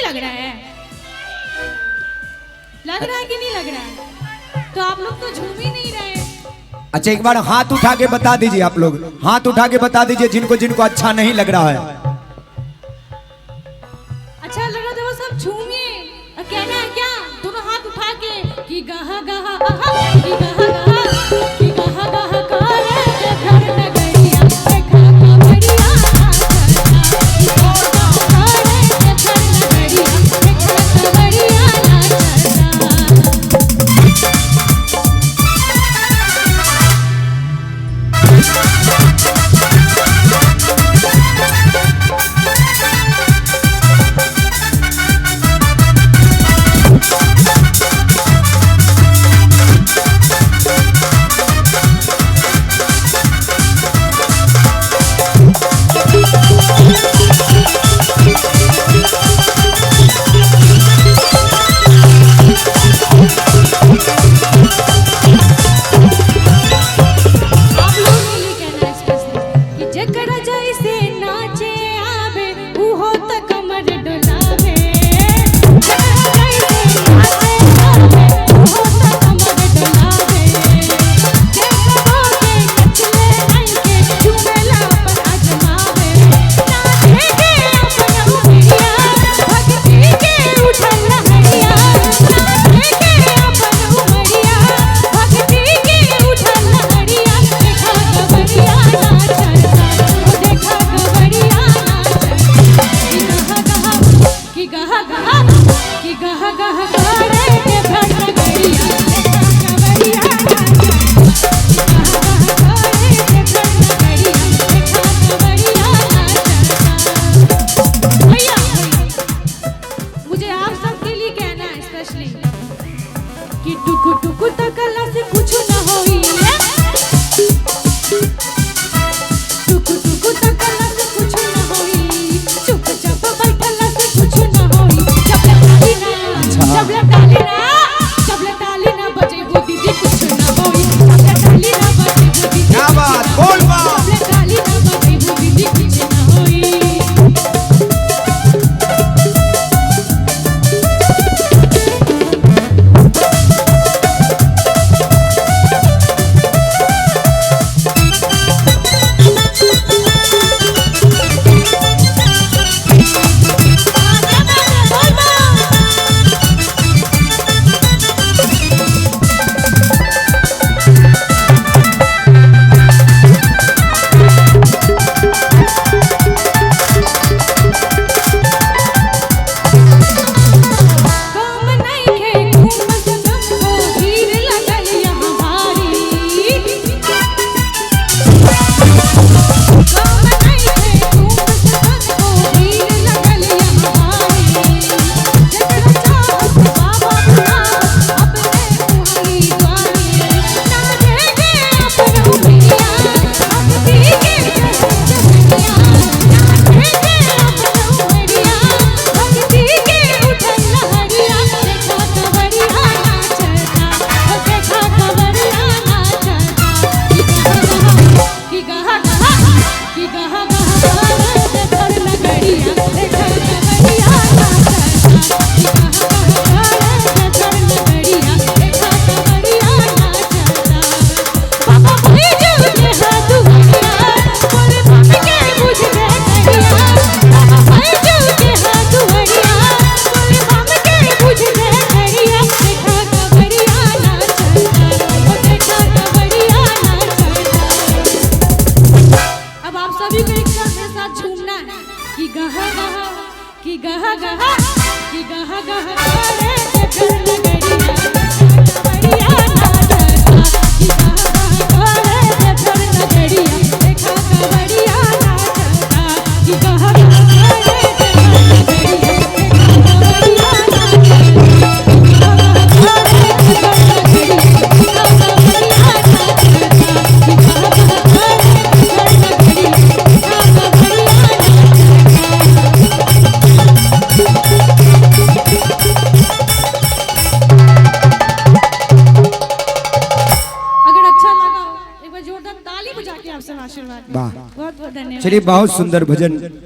लग रहा है? लग रहा है कि नहीं लग रहा है? तो आप लोग तो झूम ही नहीं रहे। अच्छा एक बार हाथ उठा के बता दीजिए, आप लोग हाथ उठा के बता दीजिए जिनको जिनको अच्छा नहीं लग रहा है। अच्छा लग रहा तो वो सब झूमिए। कहना है क्या? दोनों हाथ उठा के कि गहा गहा आहा, कि गहा गहा, कि गहा गहा करे घर नगरिया देखा कवरिया नाचता, कि गहा गहा करे घर नगरिया देखा कवरिया कि गहा गहा कि गहा गहा करे घर नगरिया कवरिया नाचता कि गहा गहा करे घर नगरिया देखा कवरिया नाचता कि गहा गहा करे घर नगरिया देखा कवरिया नाचता कि गहा गहा करे घर नगरिया देखा कवरिया नाचता कि गहा गहा करे घर नगरिया देखा कवरिया आशीर्वाद। बहुत बहुत धन्यवाद। चलिए बहुत सुंदर भजन।